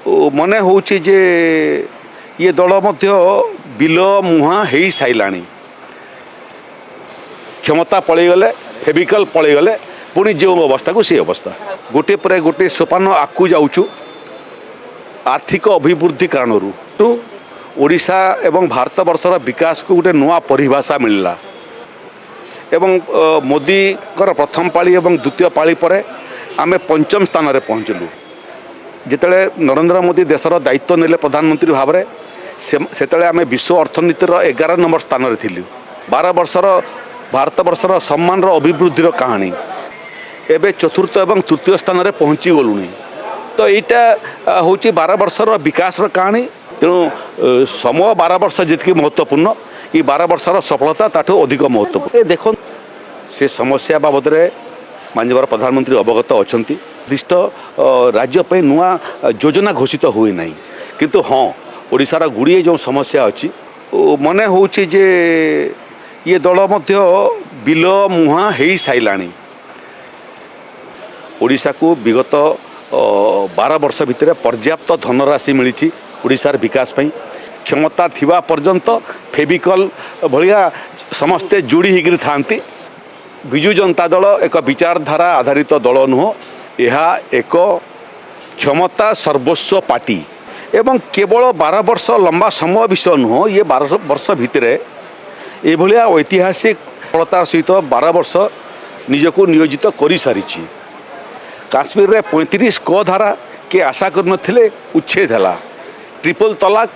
ମନେ ହେଉଛି ଯେ ଇଏ ଦଳ ମଧ୍ୟ ବିଲ ମୁହାଁ ହେଇସାରିଲାଣି। କ୍ଷମତା ପଳେଇଗଲେ, ଫେଭିକଲ୍ ପଳେଇଗଲେ, ପୁଣି ଯେଉଁ ଅବସ୍ଥାକୁ ସେଇ ଅବସ୍ଥା। ଗୋଟିଏ ପରେ ଗୋଟିଏ ସୋପାନ ଆଗକୁ ଯାଉଛୁ ଆର୍ଥିକ ଅଭିବୃଦ୍ଧି କାରଣରୁ। ଓଡ଼ିଶା ଏବଂ ଭାରତବର୍ଷର ବିକାଶକୁ ଗୋଟେ ନୂଆ ପରିଭାଷା ମିଳିଲା ଏବଂ ମୋଦିଙ୍କର ପ୍ରଥମ ପାଳି ଏବଂ ଦ୍ୱିତୀୟ ପାଳି ପରେ ଆମେ ପଞ୍ଚମ ସ୍ଥାନରେ ପହଞ୍ଚିଲୁ। ଯେତେବେଳେ ନରେନ୍ଦ୍ର ମୋଦି ଦେଶର ଦାୟିତ୍ୱ ନେଲେ ପ୍ରଧାନମନ୍ତ୍ରୀ ଭାବରେ ସେତେବେଳେ ଆମେ ବିଶ୍ୱ ଅର୍ଥନୀତିର 11 ନମ୍ବର ସ୍ଥାନରେ ଥିଲୁ। 12 ବର୍ଷର ଭାରତବର୍ଷର ସମ୍ମାନର ଅଭିବୃଦ୍ଧିର କାହାଣୀ ଏବେ ଚତୁର୍ଥ ଏବଂ ତୃତୀୟ ସ୍ଥାନରେ ପହଞ୍ଚି ଗଲୁଣି। ତ ଏଇଟା ହେଉଛି 12 ବର୍ଷର ବିକାଶର କାହାଣୀ। ତେଣୁ ସମୟ 12 ବର୍ଷ ଯେତିକି ମହତ୍ତ୍ୱପୂର୍ଣ୍ଣ, ଏ 12 ବର୍ଷର ସଫଳତା ତାଠୁ ଅଧିକ ମହତ୍ତ୍ୱପୂର୍ଣ୍ଣ। ଦେଖନ୍ତୁ ସେ ସମସ୍ୟା ବାବଦରେ ମାନ୍ୟବର ପ୍ରଧାନମନ୍ତ୍ରୀ ଅବଗତ ଅଛନ୍ତି। ନିର୍ଦ୍ଦିଷ୍ଟ ରାଜ୍ୟ ପାଇଁ ନୂଆ ଯୋଜନା ଘୋଷିତ ହୁଏ ନାହିଁ, କିନ୍ତୁ ହଁ ଓଡ଼ିଶାର ଗୁଡ଼ିଏ ଯେଉଁ ସମସ୍ୟା ଅଛି ମନେ ହେଉଛି ଯେ ଇଏ ଦଳ ମଧ୍ୟ ବିଲ ମୁହାଁ ହେଇସାରିଲାଣି। ଓଡ଼ିଶାକୁ ବିଗତ 12 ବର୍ଷ ଭିତରେ ପର୍ଯ୍ୟାପ୍ତ ଧନରାଶି ମିଳିଛି ଓଡ଼ିଶାର ବିକାଶ ପାଇଁ। କ୍ଷମତା ଥିବା ପର୍ଯ୍ୟନ୍ତ ଫେଭିକଲ୍ ଭଳିଆ ସମସ୍ତେ ଯୋଡ଼ି ହେଇକରି ଥାଆନ୍ତି। ବିଜୁ ଜନତା ଦଳ ଏକ ବିଚାରଧାରା ଆଧାରିତ ଦଳ ନୁହଁ, ଏହା ଏକ କ୍ଷମତା ସର୍ବସ୍ୱ ପାର୍ଟି ଏବଂ କେବଳ 12 ବର୍ଷ ଲମ୍ବା ସମୟ ବିଷୟ ନୁହଁ, ଇଏ 12 ବର୍ଷ ଭିତରେ ଏଭଳିଆ ଐତିହାସିକ ସଫଳତାର ସହିତ 12 ବର୍ଷ ନିଜକୁ ନିୟୋଜିତ କରିସାରିଛି। କାଶ୍ମୀରରେ 35 କ ଧାରା କିଏ ଆଶା କରିନଥିଲେ ଉଚ୍ଛେଦ ହେଲା। ଟ୍ରିପଲ୍ ତଲାକ୍